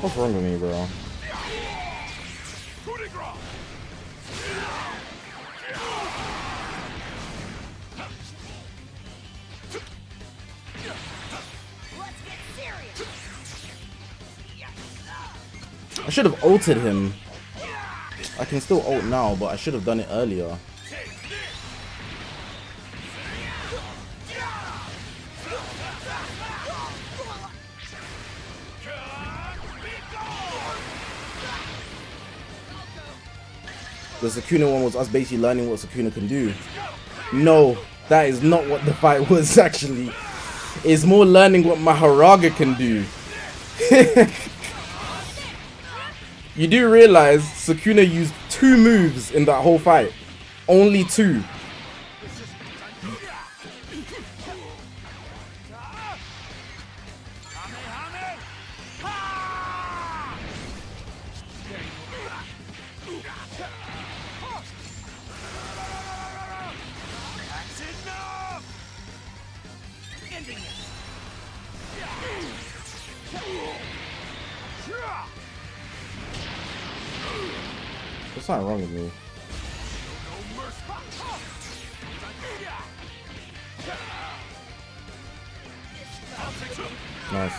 What's wrong with me, bro? I should have ulted him. I can still ult now, but I should have done it earlier. The Sukuna one was us basically learning what Sukuna can do. No, that is not what the fight was actually. It's more learning what Maharaga can do. You do realize Sukuna used 2 moves in that whole fight. Only 2. There's something wrong with me. Nice.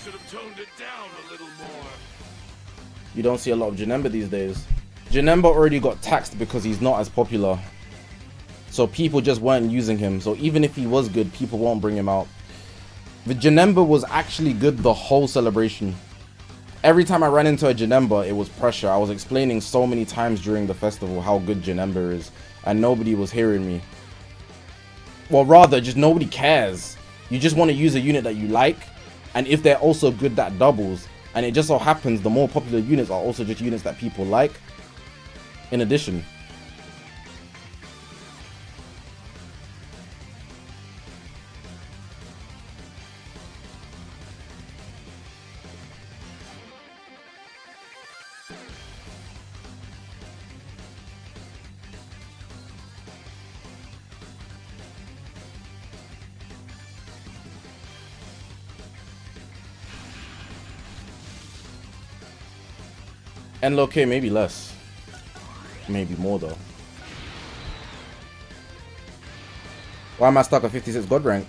Should have toned it down a little more. You don't see a lot of Janemba these days. Janemba already got taxed because he's not as popular. So people just weren't using him. So even if he was good, people won't bring him out. The Janemba was actually good the whole celebration. Every time I ran into a Janemba, it was pressure. I was explaining so many times during the festival how good Janemba is, and nobody was hearing me. Well, rather, just nobody cares. You just want to use a unit that you like, and if they're also good, that doubles. And it just so happens the more popular units are also just units that people like. In addition. And okay, maybe less. Maybe more though. Why am I stuck at 56 God rank?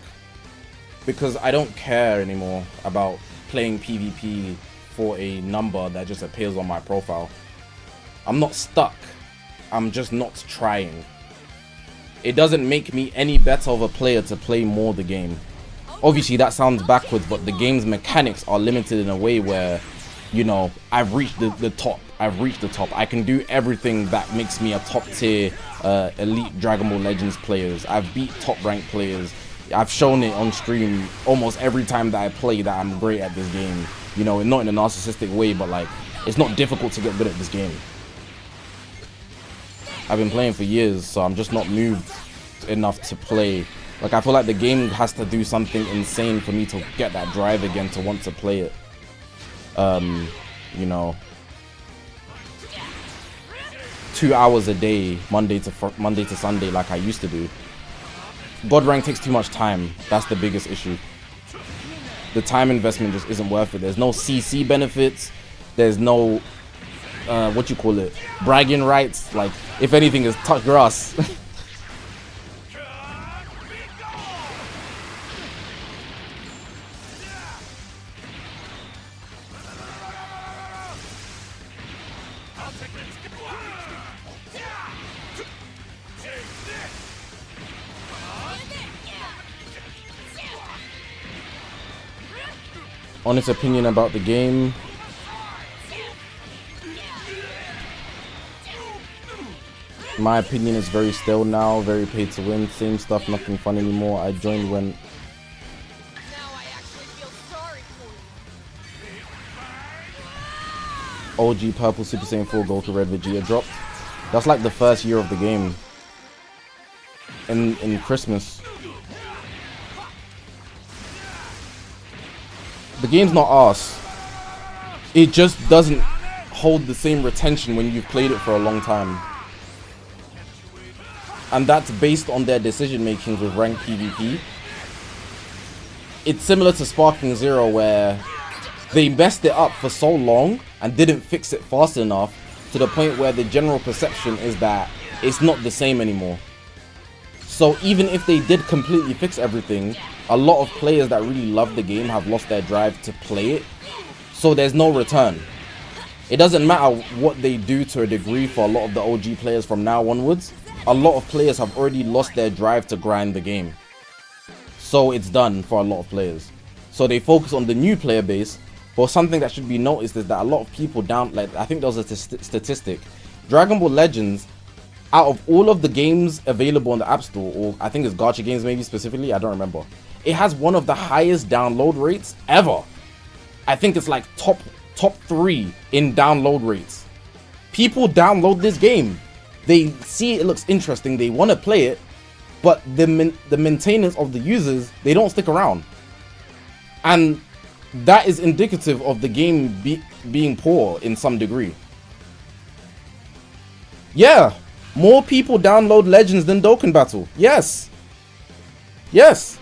Because I don't care anymore about playing PvP for a number that just appears on my profile. I'm not stuck. I'm just not trying. It doesn't make me any better of a player to play more the game. Obviously that sounds backwards, but the game's mechanics are limited in a way where, you know, I've reached the top. I've reached the top. I can do everything that makes me a top tier elite Dragon Ball Legends players. I've beat top ranked players. I've shown it on stream almost every time that I play that I'm great at this game. You know, not in a narcissistic way, but like, it's not difficult to get good at this game. I've been playing for years, so I'm just not moved enough to play. Like, I feel like the game has to do something insane for me to get that drive again to want to play it. You know, 2 hours a day, Monday to Sunday, like I used to do. God rank takes too much time. That's the biggest issue. The time investment just isn't worth it. There's no CC benefits. There's no what you call it, bragging rights. Like, if anything, is touch grass. Honest opinion about the game. My opinion is very stale now, very paid to win, same stuff, nothing fun anymore. I joined when Now I actually feel sorry for you. OG Purple Super Saiyan 4 Goku Red Vegeta dropped. That's like the first year of the game. In Christmas. The game's not arse. It just doesn't hold the same retention when you've played it for a long time. And that's based on their decision making with ranked PvP. It's similar to Sparking Zero, where they messed it up for so long and didn't fix it fast enough to the point where the general perception is that it's not the same anymore. So even if they did completely fix everything, a lot of players that really love the game have lost their drive to play it. So there's no return. It doesn't matter what they do to a degree for a lot of the OG players from now onwards. A lot of players have already lost their drive to grind the game. So it's done for a lot of players. So they focus on the new player base. But something that should be noticed is that a lot of people like, I think there was a statistic. Dragon Ball Legends, out of all of the games available on the App Store, or I think it's Gacha games maybe specifically, I don't remember. It has one of the highest download rates ever. I think it's like top 3 in download rates. People download this game. They see it looks interesting, they want to play it, but the maintenance of the users, they don't stick around. And that is indicative of the game being poor in some degree. Yeah, More people download Legends than Dokkan Battle. Yes. Yes.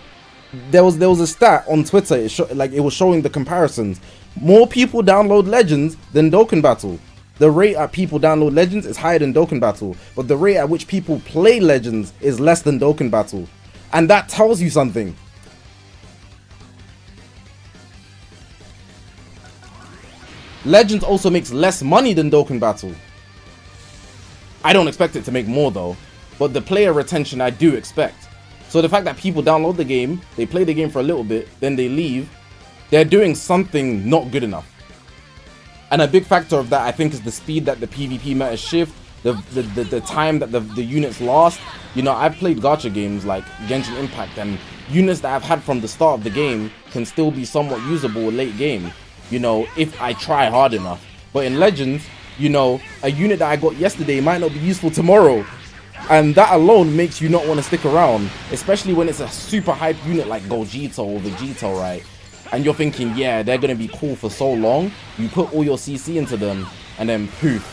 There was a stat on Twitter. It was showing the comparisons. More people download Legends than Dokkan Battle. The rate at people download Legends is higher than Dokkan Battle, but the rate at which people play Legends is less than Dokkan Battle. And that tells you something. Legends also makes less money than Dokkan Battle. I don't expect it to make more though, but the player retention I do expect. So the fact that people download the game, they play the game for a little bit, then they leave, they're doing something not good enough. And a big factor of that, I think, is the speed that the PvP meta shift, the time that the units last. You know, I've played gacha games like Genshin Impact, and units that I've had from the start of the game can still be somewhat usable late game, you know, if I try hard enough. But in Legends, you know, a unit that I got yesterday might not be useful tomorrow. And that alone makes you not want to stick around, especially when it's a super hype unit like Gogeta or Vegito, right? And you're thinking, yeah, they're going to be cool for so long. You put all your CC into them, and then poof.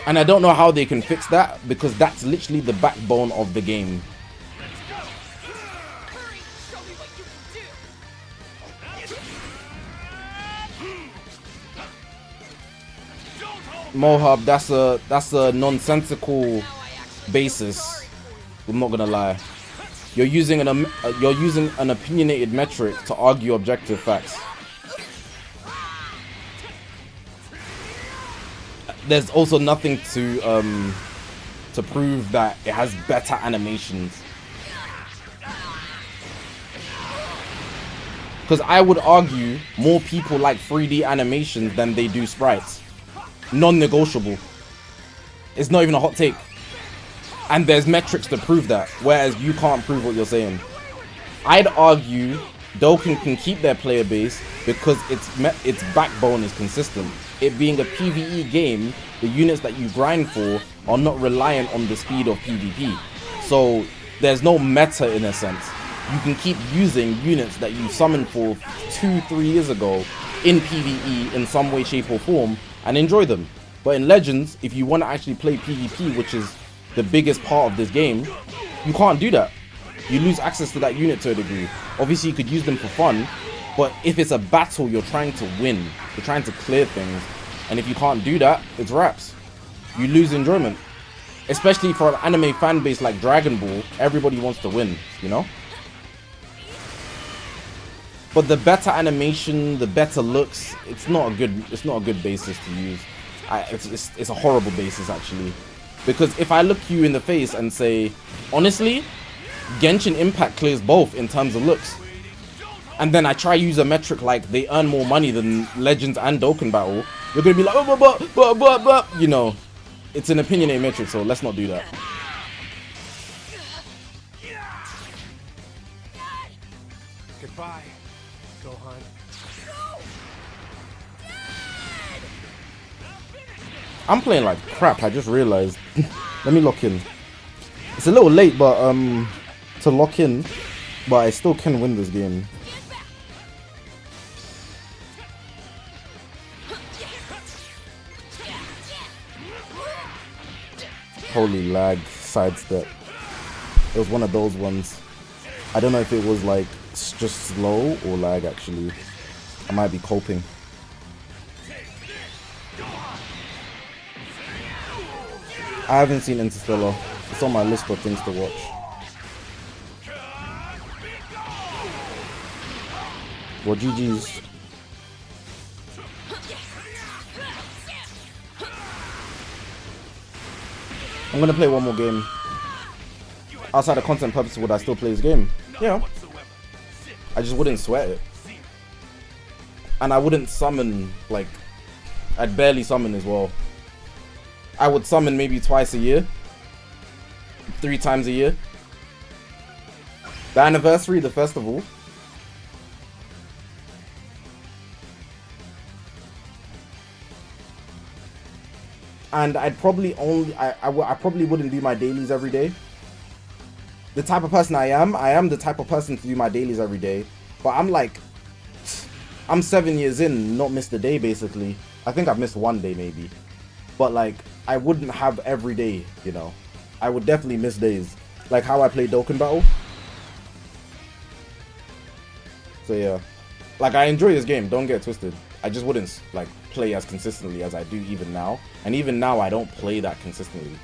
And I don't know how they can fix that, because that's literally the backbone of the game. Hurry, show me what you can do. Mohab, that's a nonsensical basis. I'm not gonna lie. You're using an opinionated metric to argue objective facts. There's also nothing to prove that it has better animations. Because I would argue more people like 3D animations than they do sprites. Non-negotiable. It's not even a hot take. And there's metrics to prove that, whereas you can't prove what you're saying. I'd argue Dokkan can keep their player base because its backbone is consistent. It being a PvE game, the units that you grind for are not reliant on the speed of PvP. So there's no meta in a sense. You can keep using units that you summoned for 2-3 years ago in PvE in some way, shape or form and enjoy them. But in Legends, if you want to actually play PvP, which is the biggest part of this game, you can't do that. You lose access to that unit to a degree. Obviously you could use them for fun, but if it's a battle, you're trying to win, you're trying to clear things, and if you can't do that, it's wraps. You lose enjoyment. Especially for an anime fan base like Dragon Ball, everybody wants to win, you know? But the better animation, the better looks, it's not a good basis to use. It's a horrible basis actually. Because if I look you in the face and say, honestly, Genshin Impact clears both in terms of looks. And then I try use a metric like they earn more money than Legends and Dokkan Battle, you're gonna be like, but, you know, it's an opinionated metric, so let's not do that. Goodbye, Gohan. I'm playing like crap, I just realized. Let me lock in. It's a little late, but to lock in, but I still can win this game. Holy lag, sidestep. It was one of those ones. I don't know if it was like just slow or lag actually. I might be coping. I haven't seen Interstellar. It's on my list of things to watch. Well, GG's. I'm gonna play one more game. Outside of content purposes, would I still play this game? Yeah. I just wouldn't sweat it. And I wouldn't summon, like, I'd barely summon as well. I would summon maybe twice a year. 3 times a year. The anniversary, the festival. And I'd probably only, I probably wouldn't do my dailies every day. The type of person I am the type of person to do my dailies every day. But I'm like, I'm 7 years in, not missed a day basically. I think I've missed one day maybe. But like, I wouldn't have every day, you know. I would definitely miss days. Like how I play Dokkan Battle. So yeah. Like I enjoy this game, don't get it twisted. I just wouldn't like play as consistently as I do even now. And even now I don't play that consistently.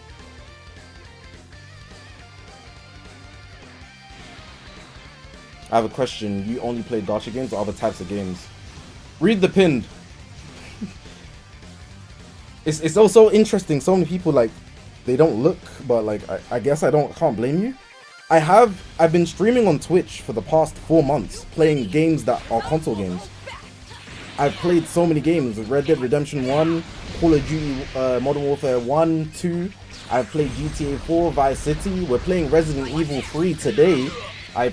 I have a question. You only play gacha games or other types of games? Read the pinned. It's also interesting. So many people like they don't look, but like I guess can't blame you. I've been streaming on Twitch for the past 4 months, playing games that are console games. I've played so many games: Red Dead Redemption 1, Call of Duty, Modern Warfare 1, 2. I've played GTA 4, Vice City. We're playing Resident Evil 3 today. I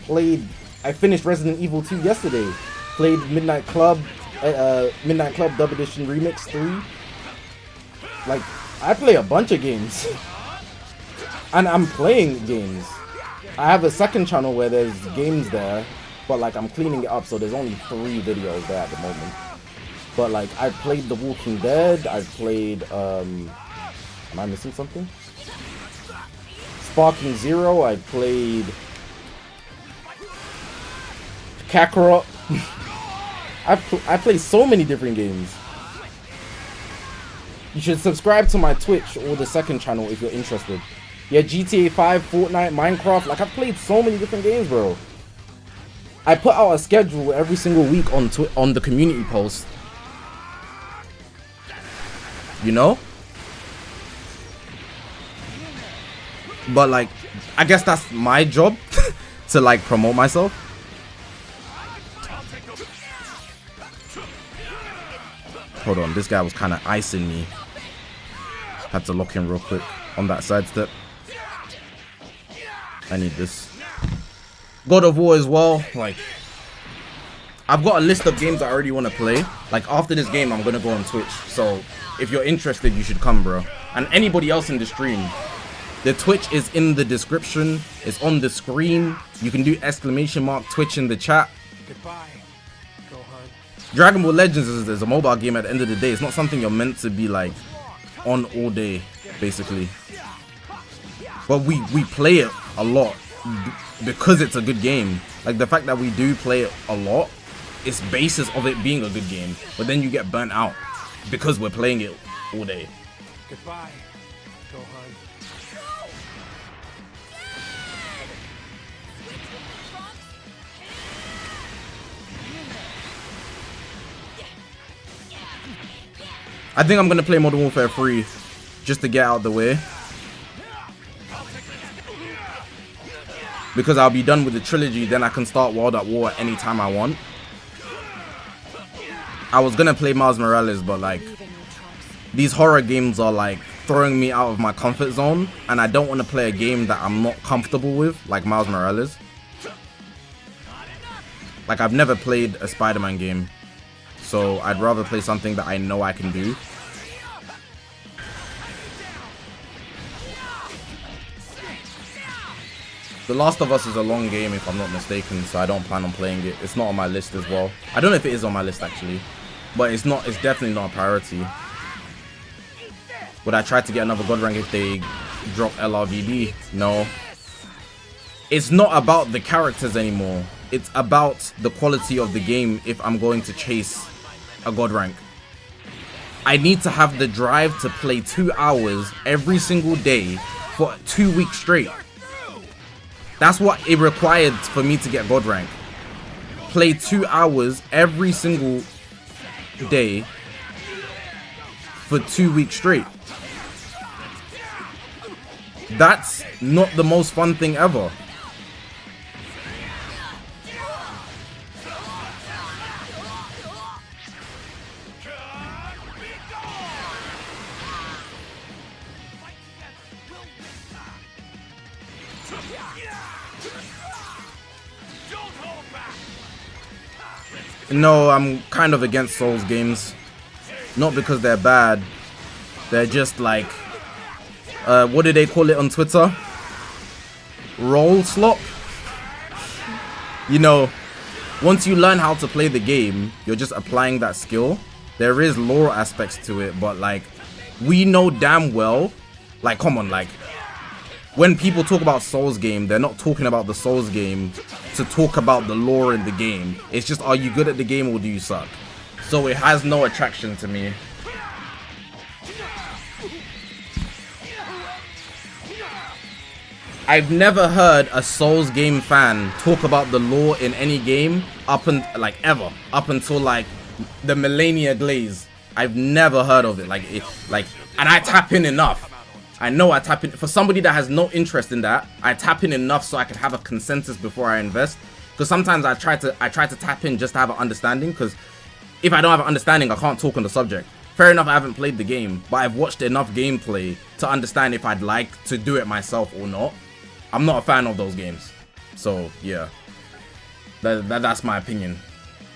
finished Resident Evil 2 yesterday. Played Midnight Club Dub Edition Remix 3. Like, I play a bunch of games. And I'm playing games. I have a second channel where there's games there, but like I'm cleaning it up, so there's only 3 videos there at the moment. But like I played The Walking Dead, I've played am I missing something? Sparking Zero, I played Kakarot. I play so many different games. You should subscribe to my Twitch or the second channel if you're interested. Yeah, GTA 5, Fortnite, Minecraft. Like, I've played so many different games, bro. I put out a schedule every single week on the community post. You know? But, like, I guess that's my job to, like, promote myself. Hold on, this guy was kind of icing me. Had to lock in real quick on that sidestep. I need this. God of War as well. Like, I've got a list of games I already want to play. Like, after this game, I'm going to go on Twitch. So, if you're interested, you should come, bro. And anybody else in the stream. The Twitch is in the description. It's on the screen. You can do ! Twitch in the chat. Goodbye, Gohan. Dragon Ball Legends is a mobile game at the end of the day. It's not something you're meant to be, like, on all day, basically. But we play it a lot because it's a good game. Like, the fact that we do play it a lot is basis of it being a good game. But then you get burnt out because we're playing it all day. Goodbye, Gohan. I think I'm gonna play Modern Warfare 3 just to get out of the way. Because I'll be done with the trilogy, then I can start World at War any time I want. I was gonna play Miles Morales, but like, these horror games are like throwing me out of my comfort zone, and I don't want to play a game that I'm not comfortable with, like Miles Morales. Like, I've never played a Spider-Man game, so I'd rather play something that I know I can do. The Last of Us is a long game, if I'm not mistaken, so I don't plan on playing it. It's not on my list as well. I don't know if it is on my list actually, but it's definitely not a priority. Would I try to get another God rank if they drop LRVB? No. It's not about the characters anymore. It's about the quality of the game if I'm going to chase a God rank. I need to have the drive to play 2 hours every single day for 2 weeks straight. That's what it required for me to get God rank. Play 2 hours every single day for 2 weeks straight. That's not the most fun thing ever. No, I'm kind of against Souls games. Not because they're bad. They're just like, what do they call it on Twitter? Roll slop? You know, once you learn how to play the game, you're just applying that skill. There is lore aspects to it, but like, we know damn well, like, come on, like, when people talk about Souls game, they're not talking about the Souls game to talk about the lore in the game. It's just, are you good at the game or do you suck? So it has no attraction to me. I've never heard a Souls game fan talk about the lore in any game ever up until like the Millennia Glaze. I've never heard of it. And I tap in enough. I know I tap in for somebody that has no interest in that. I tap in enough so I can have a consensus before I invest. Because sometimes I try to tap in just to have an understanding. Because if I don't have an understanding, I can't talk on the subject. Fair enough, I haven't played the game, but I've watched enough gameplay to understand if I'd like to do it myself or not. I'm not a fan of those games, so yeah, that's my opinion.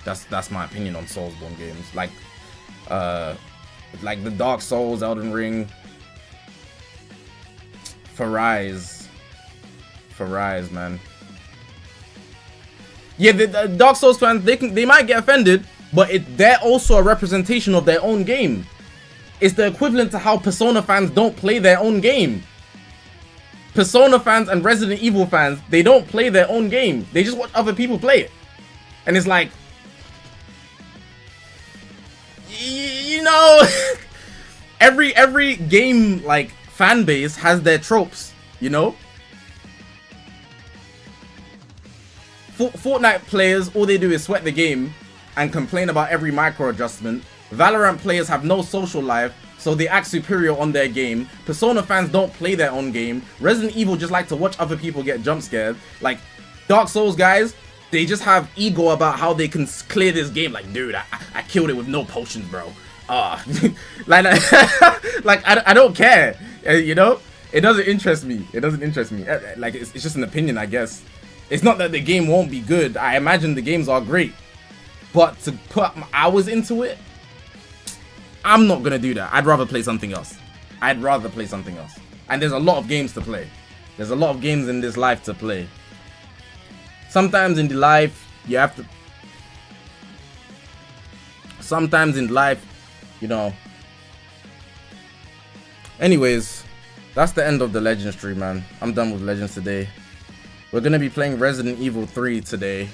That's my opinion on Soulsborne games, like the Dark Souls, Elden Ring, Farise, man. Yeah, the Dark Souls fans, they might get offended, but they're also a representation of their own game. It's the equivalent to how Persona fans don't play their own game. Persona fans and Resident Evil fans, they don't play their own game. They just watch other people play it. And it's like, you know, every game like fan base has their tropes, you know? Fortnite players, all they do is sweat the game and complain about every micro adjustment. Valorant players have no social life, so they act superior on their game. Persona fans don't play their own game. Resident Evil just like to watch other people get jump scared. Like, Dark Souls guys, they just have ego about how they can clear this game. Like, dude, I killed it with no potions, bro. Like I don't care, you know? It doesn't interest me. It doesn't interest me. Like, it's just an opinion, I guess. It's not that the game won't be good. I imagine the games are great. But to put hours into it, I'm not gonna do that. I'd rather play something else. And there's a lot of games to play. There's a lot of games in this life to play. Sometimes in the life, you have to... Sometimes in life, you know... Anyways, that's the end of the Legends stream, man. I'm done with Legends today. We're gonna be playing Resident Evil 3 today.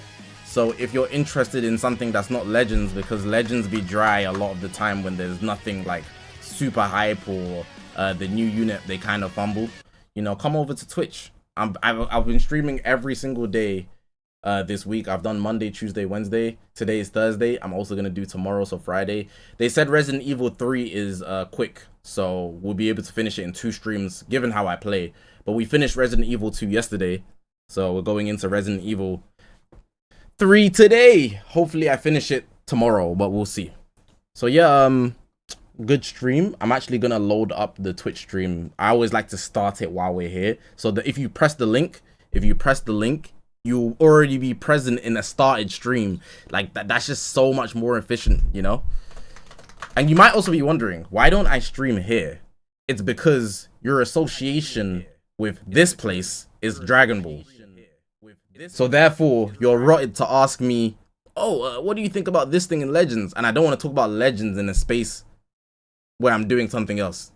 So if you're interested in something that's not Legends, because Legends be dry a lot of the time when there's nothing like super hype or the new unit they kind of fumble, you know, come over to Twitch. I've been streaming every single day this week. I've done Monday, Tuesday, Wednesday. Today is Thursday. I'm also gonna do tomorrow, so Friday. They said Resident Evil 3 is quick, so we'll be able to finish it in 2 streams given how I play. But we finished Resident Evil 2 yesterday, so we're going into Resident Evil 3 today. Hopefully I finish it tomorrow, but we'll see. So yeah, good stream. I'm actually gonna load up the Twitch stream. I always like to start it while we're here, so that if you press the link, you'll already be present in a started stream. Like that's just so much more efficient, you know? And you might also be wondering, why don't I stream here? It's because your association with this place is Dragon Ball. So therefore, you're rotted to ask me, oh, what do you think about this thing in Legends? And I don't want to talk about Legends in a space where I'm doing something else.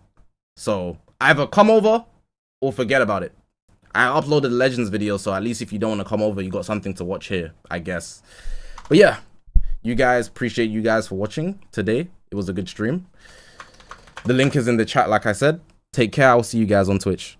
So either come over or forget about it. I uploaded a Legends video, so at least if you don't want to come over, you got something to watch here, I guess. But yeah, you guys, appreciate you guys for watching today. It was a good stream. The link is in the chat, like I said. Take care. I'll see you guys on Twitch.